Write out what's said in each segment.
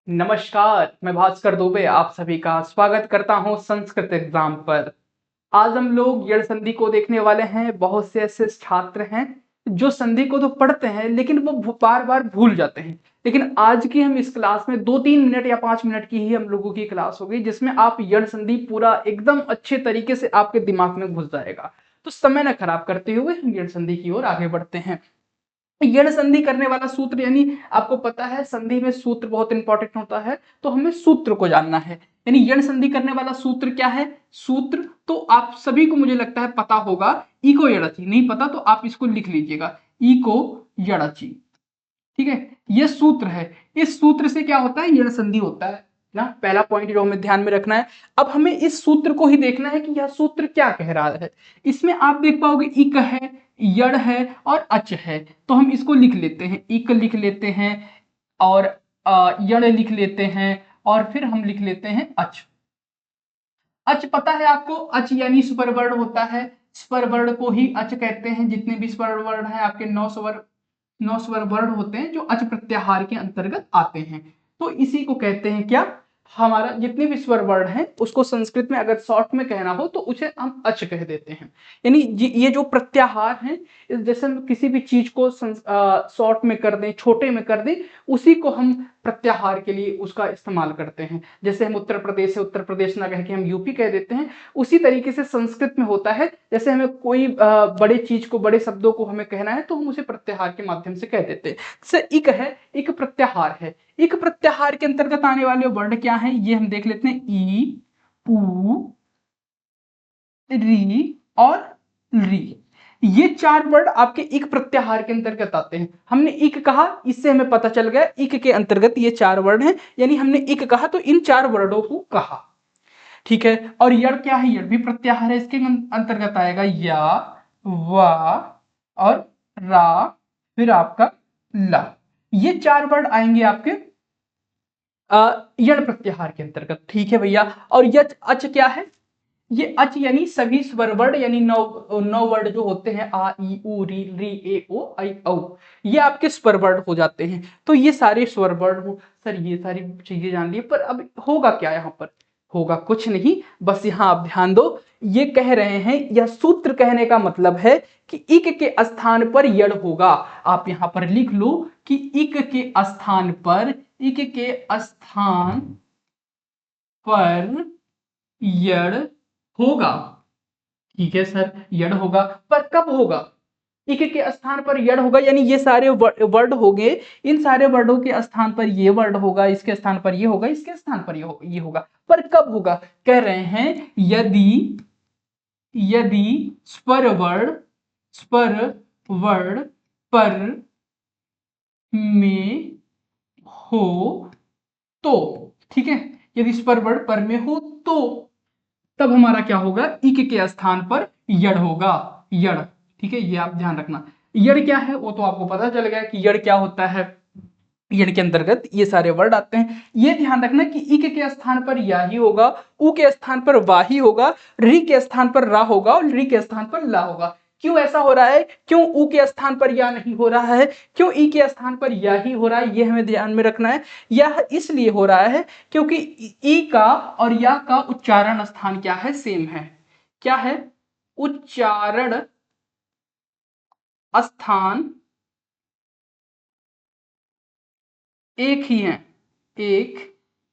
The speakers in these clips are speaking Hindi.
नमस्कार, मैं भास्कर दुबे आप सभी का स्वागत करता हूं संस्कृत एग्जाम पर। आज हम लोग यण संधि को देखने वाले हैं। बहुत से ऐसे छात्र हैं जो संधि को तो पढ़ते हैं लेकिन वो बार बार भूल जाते हैं। लेकिन आज की हम इस क्लास में 2-3 मिनट या 5 मिनट की ही हम लोगों की क्लास होगी, जिसमें आप यण संधि पूरा एकदम अच्छे तरीके से आपके दिमाग में घुस जाएगा। तो समय न खराब करते हुए हम यण संधि की ओर आगे बढ़ते हैं। यण संधि करने वाला सूत्र, यानी आपको पता है संधि में सूत्र बहुत इंपॉर्टेंट होता है, तो हमें सूत्र को जानना है। यानी यण संधि करने वाला सूत्र क्या है? सूत्र तो आप सभी को मुझे लगता है पता होगा, इको यणचि। नहीं पता तो आप इसको लिख लीजिएगा, इको यणचि। ठीक है, ये सूत्र है। इस सूत्र से क्या होता है? यण संधि होता है ना। पहला पॉइंट जो हमें ध्यान में रखना है। अब हमें इस सूत्र को ही देखना है कि यह सूत्र क्या कह रहा है। इसमें आप देख पाओगे इक है, यण है और अच है। तो हम इसको लिख लेते हैं, इक लिख लेते हैं और यण लिख लेते हैं और फिर हम लिख लेते हैं अच। अच पता है आपको? अच यानी स्वर वर्ण होता है। स्वर वर्ण को ही अच कहते हैं। जितने भी स्वर वर्ण हैं आपके 9 स्वर वर्ण होते हैं जो अच प्रत्याहार के अंतर्गत आते हैं। तो इसी को कहते हैं क्या? हमारा जितने भी स्वर वर्ण हैं उसको संस्कृत में अगर शॉर्ट में कहना हो तो उसे हम अच कह देते हैं। यानी ये जो प्रत्याहार हैं, जैसे हम किसी भी चीज को शॉर्ट में कर दें, छोटे में कर दें, उसी को हम प्रत्याहार के लिए उसका इस्तेमाल करते हैं। जैसे हम उत्तर प्रदेश से उत्तर प्रदेश ना कह के हम यूपी कह देते हैं, उसी तरीके से संस्कृत में होता है। जैसे हमें कोई बड़े चीज को, बड़े शब्दों को हमें कहना है तो हम उसे प्रत्याहार के माध्यम से कह देते हैं। जैसे इक है, इक प्रत्याहार है। इक प्रत्याहार के अंतर्गत आने वाले वर्ण क्या हैं ये हम देख लेते हैं। ई, उ, री और री, ये 4 वर्ड आपके इक प्रत्याहार के अंतर्गत आते हैं। हमने इक कहा, इससे हमें पता चल गया इक के अंतर्गत ये 4 वर्ड हैं। यानी हमने इक कहा तो इन 4 वर्डों को कहा। ठीक है, और यड़ क्या है? यड़ भी प्रत्याहार है। इसके अंतर्गत आएगा या, वा और रा, फिर आपका ला। ये 4 वर्ड आएंगे आपके यण प्रत्याहार के अंतर्गत। ठीक है भैया। और यच अच क्या है? ये अच यानी सभी स्वर वर्ण, यानी 9 वर्ड जो होते हैं आ ई उ री री ए ओ आई औ, ये आपके स्वर वर्ण हो जाते हैं। तो ये सारे स्वर वर्ण हो। सर ये सारी चीजें जान ली, पर अब होगा क्या यहाँ पर? होगा कुछ नहीं, बस यहाँ आप ध्यान दो। ये कह रहे हैं, यह सूत्र कहने का मतलब है कि इक के स्थान पर यड़ होगा। आप यहाँ पर लिख लो कि इक के स्थान पर, इक के स्थान पर यड़ होगा। ठीक है सर, यड़ होगा, पर कब होगा? इक के स्थान पर यड़ होगा, यानी ये सारे वर्ड हो गए। इन सारे वर्डों के स्थान पर ये वर्ड होगा, इसके स्थान पर ये होगा, इसके स्थान पर ये होगा। पर कब होगा? कह रहे हैं यदि यदि स्वर वर्ण पर में हो तो। ठीक है, यदि स्वर वर्ण पर में हो तो तब हमारा क्या होगा? इक के स्थान पर यड़ होगा, यड़। ठीक है, ये आप ध्यान रखना। यड़ क्या है वो तो आपको पता चल गया कि यड़ क्या होता है। यड़ के अंतर्गत ये सारे वर्ड आते हैं। ये ध्यान रखना कि इक के स्थान पर या ही होगा, उ के स्थान पर वा ही होगा, री के स्थान पर रा होगा और री के स्थान पर ला होगा। क्यों ऐसा हो रहा है? क्यों उ के स्थान पर या नहीं हो रहा है? क्यों ई के स्थान पर या ही हो रहा है? ये हमें ध्यान में रखना है। यह इसलिए हो रहा है क्योंकि ई का और या का उच्चारण स्थान क्या है? सेम है। क्या है? उच्चारण स्थान एक ही है, एक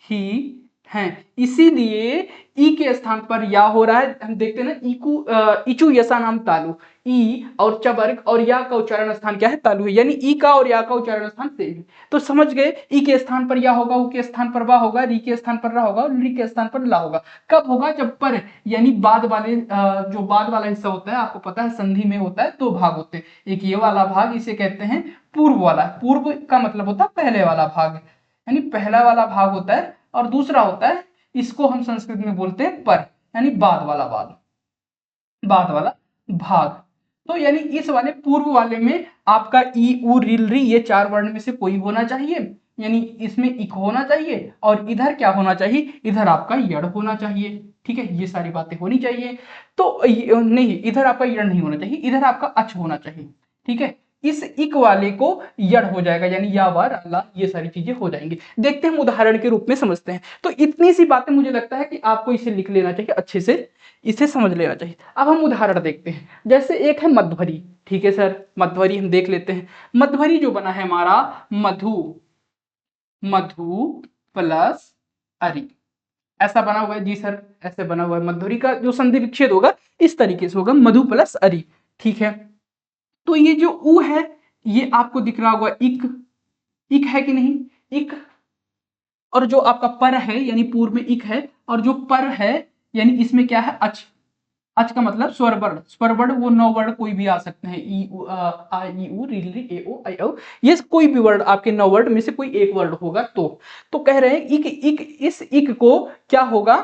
ही है। इसीलिए ई के स्थान पर या हो रहा है। हम देखते हैं ना, इचु यसा नाम तालु, ई और चवर्ग और या का उच्चारण स्थान क्या है? तालु है। यानी ई का और या का उच्चारण स्थान सेम है। तो समझ गए, ई के स्थान पर या होगा, उ के स्थान पर वा होगा, री के स्थान पर रा होगा और री के स्थान पर ला होगा। कब होगा? जब पर, यानी बाद वाले, जो बाद वाला हिस्सा होता है आपको पता है संधि में होता है 2 भाग होते हैं। एक ये वाला भाग, इसे कहते हैं पूर्व वाला। पूर्व का मतलब होता है पहले वाला भाग, यानी पहला वाला भाग होता है। और दूसरा होता है, इसको हम संस्कृत में बोलते हैं पर, यानी बाद वाला भाग। तो यानी इस वाले पूर्व वाले में आपका ई उ रिल री, ये 4 वर्ण में से कोई होना चाहिए। यानी इसमें इक होना चाहिए और इधर क्या होना चाहिए? इधर आपका यड़ होना चाहिए। ठीक है, ये सारी बातें होनी चाहिए। तो नहीं, इधर आपका यड़ नहीं होना चाहिए, इधर आपका अच होना चाहिए। ठीक है, इस इक वाले को यड़ हो जाएगा, यानी या वा रा ला, ये सारी चीजें हो जाएंगी। देखते हैं, हम उदाहरण के रूप में समझते हैं। तो इतनी सी बातें मुझे लगता है कि आपको इसे लिख लेना चाहिए, अच्छे से इसे समझ लेना चाहिए। अब हम उदाहरण देखते हैं, जैसे एक है मध्वरी। ठीक है सर, मध्वरी हम देख लेते हैं। मध्वरी जो बना है हमारा, मधु, मधु प्लस अरि, ऐसा बना हुआ है जी सर, ऐसे बना हुआ है। मध्वरी का जो संधि विच्छेद होगा इस तरीके से होगा, मधु प्लस अरि। ठीक है, तो ये जो उ है ये आपको दिख रहा होगा इक, इक है कि नहीं, इक। और जो आपका पर है यानी पूर्व में इक है, और जो पर है यानी इसमें क्या है, अच। अच का मतलब स्वर वर्ण, स्वर वर्ण वो 9 वर्ण कोई भी आ सकते हैं, ई आ ई उ री री ए ओ आई औ, ये कोई भी वर्ड आपके 9 वर्ड में से कोई एक वर्ड होगा। तो कह रहे हैं इक, इक, इस इक को क्या होगा,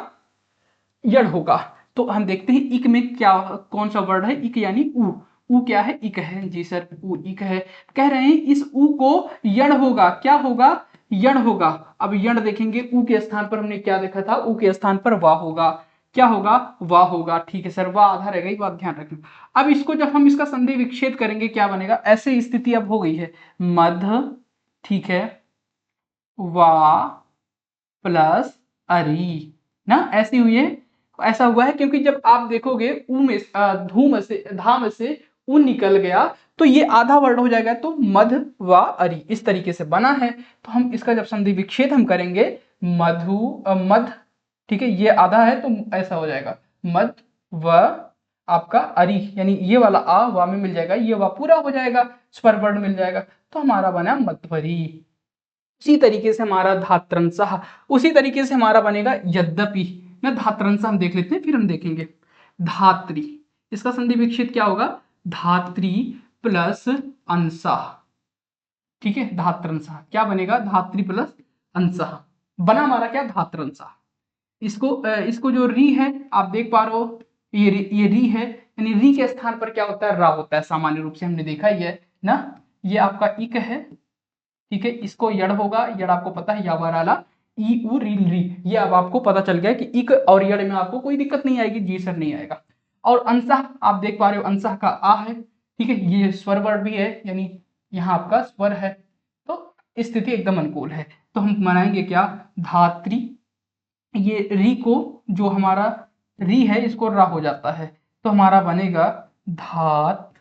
यड़ होगा। तो हम देखते हैं इक में क्या, कौन सा वर्ड है, इक यानी उ। उ क्या है, इक है जी सर, उ इक है। कह रहे हैं इस उ को यड़ होगा, क्या होगा, यड़ होगा। अब यड़ देखेंगे, उ के स्थान पर हमने क्या देखा था, उ के स्थान पर वाह होगा, क्या होगा, वाह होगा। ठीक है सर, वाह आधा रहेगा, ये बात ध्यान रखें। अब इसको जब हम इसका संधि विच्छेद करेंगे क्या बनेगा, ऐसे स्थिति अब हो गई है, मध्य, ठीक है, वाह प्लस अरी, ना ऐसी हुई है। ऐसा हुआ है क्योंकि जब आप देखोगे ऊ में धू में से, धा में से ऊ निकल गया तो ये आधा वर्ड हो जाएगा, तो मध व अरि इस तरीके से बना है। तो हम इसका जब संधि विच्छेद हम करेंगे, मधु मध, ठीक है, ये आधा है तो ऐसा हो जाएगा मध व आपका अरि, यानी ये वाला आ वा में मिल जाएगा, ये वा पूरा हो जाएगा, स्वर वर्ण मिल जाएगा, तो हमारा बना मध्वरी। उसी तरीके से हमारा धात्रंसः, उसी तरीके से हमारा बनेगा यद्यपि। ना धात्रंसः हम देख लेते हैं, फिर हम देखेंगे धात्री, इसका संधि विच्छेद क्या होगा, धात्री प्लस अंसः। ठीक है, धात्रंसः क्या बनेगा, धात्री प्लस अंसः, बना हमारा क्या, धात्रंसः। इसको जो री है आप देख पा रहे हो, ये री है, यानी री के स्थान पर क्या होता है, रा होता है, सामान्य रूप से हमने देखा ही है ना। ये आपका इक है, ठीक है, इसको यड़ होगा, यड़ आपको पता है, यावाराला ई उ री री, ये अब आपको पता चल गया कि इक और यड़ में आपको कोई दिक्कत नहीं आएगी, जी सर नहीं आएगा। और अंशः आप देख पा रहे हो, अंशः का आ है, ठीक है, ये स्वर वर्ड भी है, यानी यहाँ आपका स्वर है, तो स्थिति एकदम अनुकूल है। तो हम बनाएंगे क्या, धात्री, ये री को जो हमारा री है इसको रा हो जाता है, तो हमारा बनेगा धात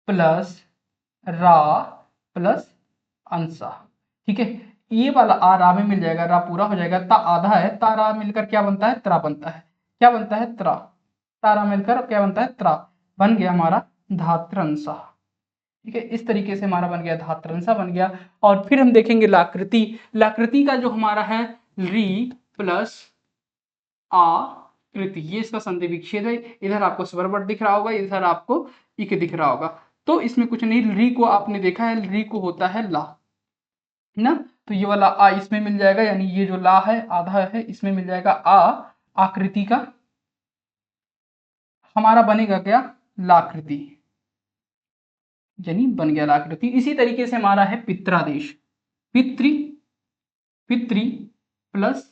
प्लस रा प्लस अंसा। ठीक है, ये वाला आ रा में मिल जाएगा, रा पूरा हो जाएगा, ता आधा है, तारा मिलकर क्या बनता है, त्रा बनता है, क्या बनता है, त्रा, तारा मिलकर क्या बनता है, त्रा, बन गया हमारा धात्रंसा। ठीक है, इस तरीके से हमारा बन गया, धात्रंसा बन गया। और फिर हम देखेंगे लाकृति, लाकृति का जो हमारा है री प्लस आकृति, ये इसका संधि विच्छेद है, इधर आपको स्वर वर्ड दिख रहा होगा, इधर आपको इक दिख रहा होगा। तो इसमें कुछ नहीं, री को आपने देखा है, री को होता है ला, ना, तो ये वाला आ इसमें मिल जाएगा, यानी ये जो ला है आधा है, इसमें मिल जाएगा आ, आकृति का हमारा बनेगा क्या, लाकृति, यानी बन गया लाकृति। इसी तरीके से हमारा है पित्रादेश, पितृ, पितृ प्लस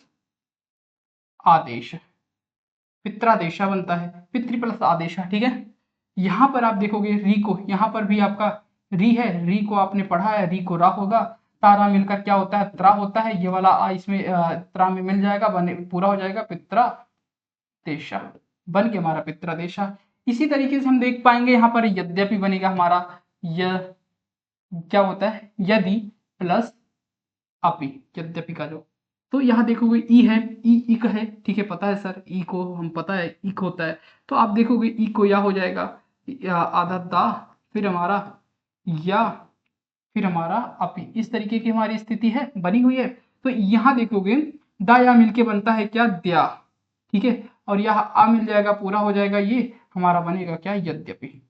आदेश, पित्रादेशा बनता है, पितृ प्लस आदेशा। ठीक है, यहां पर आप देखोगे री को, यहां पर भी आपका री है, री को आपने पढ़ा है, री को रा होगा, तारा मिलकर क्या होता है, त्रा होता है, ये वाला आ इसमें त्रा में मिल जाएगा, बने पूरा हो जाएगा, पित्रा देशा, बन के हमारा पित्रा देशा। इसी तरीके से हम देख पाएंगे यहाँ पर यद्यपि बनेगा हमारा, य क्या होता है, यदि प्लस अपि, यद्यपि का जो, तो यहाँ देखोगे ई है, ई इक है, ठीक है, पता है सर, ई को हम पता है इक होता है, तो आप देखोगे ई को या हो जाएगा, या आधा दा, फिर हमारा या, फिर हमारा अपि, इस तरीके की हमारी स्थिति है, बनी हुई है। तो यहाँ देखोगे दा या मिलके बनता है क्या, द्या, ठीक है, और यह आ मिल जाएगा, पूरा हो जाएगा, ये हमारा बनेगा क्या, यद्यपि।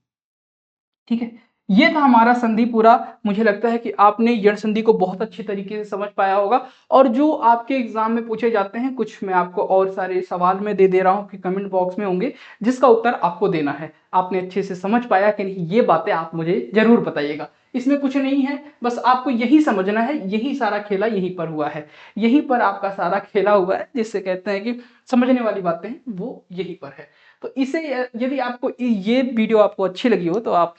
ठीक है, ये था हमारा संधि पूरा। मुझे लगता है कि आपने यण संधि को बहुत अच्छी तरीके से समझ पाया होगा, और जो आपके एग्जाम में पूछे जाते हैं कुछ, मैं आपको और सारे सवाल में दे रहा हूँ कि कमेंट बॉक्स में होंगे, जिसका उत्तर आपको देना है। आपने अच्छे से समझ पाया कि नहीं, ये बातें आप मुझे जरूर बताइएगा। इसमें कुछ नहीं है, बस आपको यही समझना है, यही सारा खेला यहीं पर हुआ है, यहीं पर आपका सारा खेला हुआ है, जिससे कहते हैं कि समझने वाली बातें वो यहीं पर है। तो इसे, यदि आपको ये वीडियो आपको अच्छी लगी हो तो आप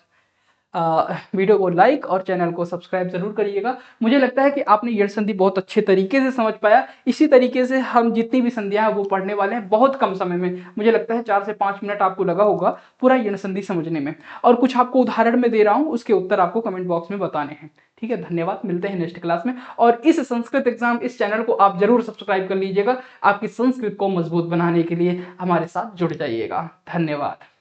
वीडियो को लाइक और चैनल को सब्सक्राइब जरूर करिएगा। मुझे लगता है कि आपने यड़ संधि बहुत अच्छे तरीके से समझ पाया। इसी तरीके से हम जितनी भी संधियां हैं वो पढ़ने वाले हैं बहुत कम समय में। मुझे लगता है 4 से 5 मिनट आपको लगा होगा पूरा यड़ संधि समझने में, और कुछ आपको उदाहरण में दे रहा हूं, उसके उत्तर आपको कमेंट बॉक्स में बताने हैं। ठीक है, धन्यवाद, मिलते हैं नेक्स्ट क्लास में। और इस संस्कृत एग्जाम इस चैनल को आप जरूर सब्सक्राइब कर लीजिएगा, आपकी संस्कृत को मजबूत बनाने के लिए हमारे साथ जुड़ जाइएगा। धन्यवाद।